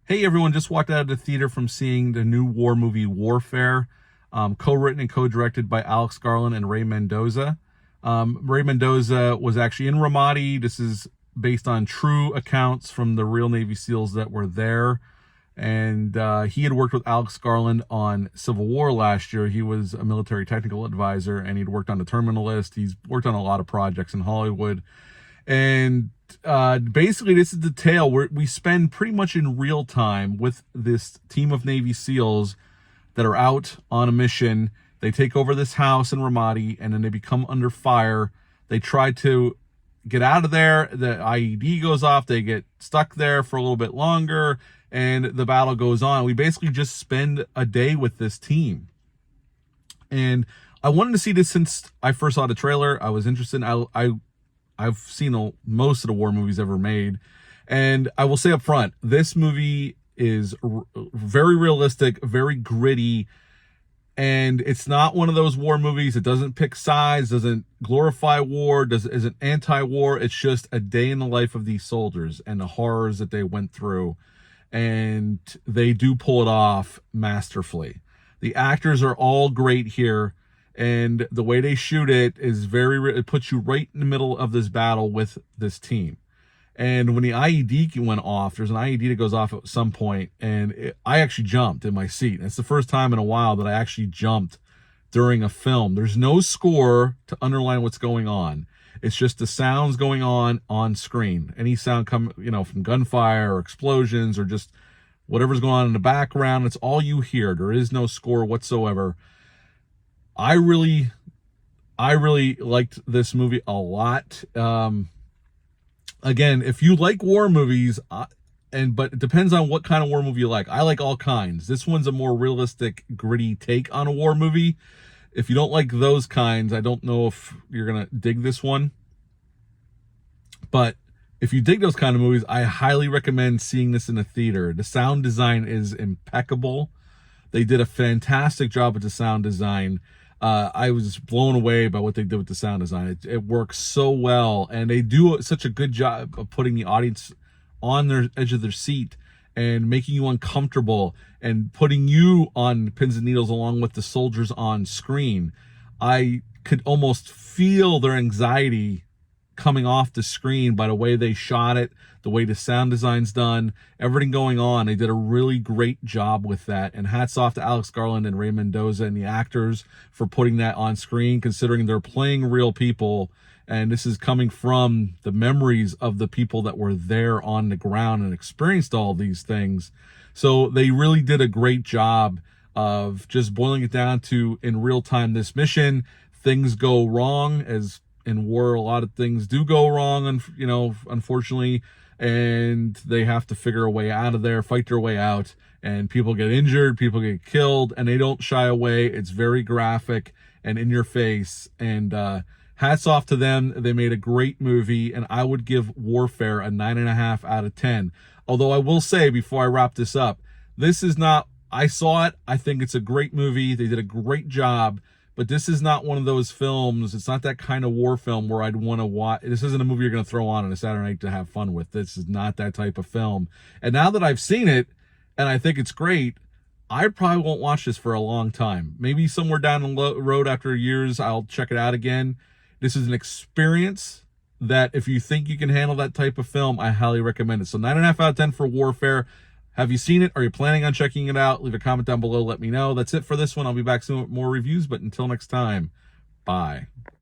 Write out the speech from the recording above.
Hey everyone, just walked out of the theater from seeing the new war movie Warfare, co-written and co-directed by Alex Garland and Ray Mendoza. Ray Mendoza was actually in Ramadi. This is based on true accounts from the real Navy SEALs that were there. And he had worked with Alex Garland on Civil War last year. He was a military technical advisor, and he'd worked on The Terminalist. He's worked on a lot of projects in Hollywood. And basically, this is the tale where we spend pretty much in real time with this team of Navy SEALs that are out on a mission. They take over this house in Ramadi, and then they become under fire. They try to get out of there. The IED goes off. They get stuck there for a little bit longer, and the battle goes on. We basically just spend a day with this team. And I wanted to see this since I first saw the trailer. I was interested. I've seen most of the war movies ever made. And I will say up front, this movie is very realistic, very gritty. And it's not one of those war movies. It doesn't pick sides, doesn't glorify war, isn't anti-war. It's just a day in the life of these soldiers and the horrors that they went through. And they do pull it off masterfully. The actors are all great here. And the way they shoot it is it puts you right in the middle of this battle with this team. And when the IED went off, there's an IED that goes off at some point, and I actually jumped in my seat. And it's the first time in a while that I actually jumped during a film. There's no score to underline what's going on. It's just the sounds going on screen. Any sound from gunfire or explosions or just whatever's going on in the background, it's all you hear. There is no score whatsoever. I really liked this movie a lot. Again, if you like war movies, but it depends on what kind of war movie you like. I like all kinds. This one's a more realistic, gritty take on a war movie. If you don't like those kinds, I don't know if you're going to dig this one. But if you dig those kind of movies, I highly recommend seeing this in a theater. The sound design is impeccable. They did a fantastic job with the sound design. I was blown away by what they did with the sound design. It works so well, and they do such a good job of putting the audience on their edge of their seat and making you uncomfortable and putting you on pins and needles along with the soldiers on screen. I could almost feel their anxiety coming off the screen by the way they shot it, the way the sound design's done, everything going on. They did a really great job with that. And hats off to Alex Garland and Ray Mendoza and the actors for putting that on screen, considering they're playing real people. And this is coming from the memories of the people that were there on the ground and experienced all these things. So they really did a great job of just boiling it down to, in real time, this mission. Things go wrong, as in war, a lot of things do go wrong, unfortunately, and they have to figure a way out of there, fight their way out, and people get injured, people get killed, and they don't shy away. It's very graphic and in your face, and hats off to them. They made a great movie, and I would give Warfare a 9.5 out of 10. Although I will say, before I wrap this up, this is not, I saw it, I think it's a great movie, they did a great job, but this is not one of those films. It's not that kind of war film where I'd want to watch. This isn't a movie you're going to throw on a Saturday night to have fun with. This is not that type of film. And now that I've seen it, and I think it's great, I probably won't watch this for a long time. Maybe somewhere down the road after years, I'll check it out again. This is an experience that if you think you can handle that type of film, I highly recommend it. So 9.5 out of 10 for Warfare. Have you seen it? Are you planning on checking it out? Leave a comment down below. Let me know. That's it for this one. I'll be back soon with more reviews. But until next time, bye.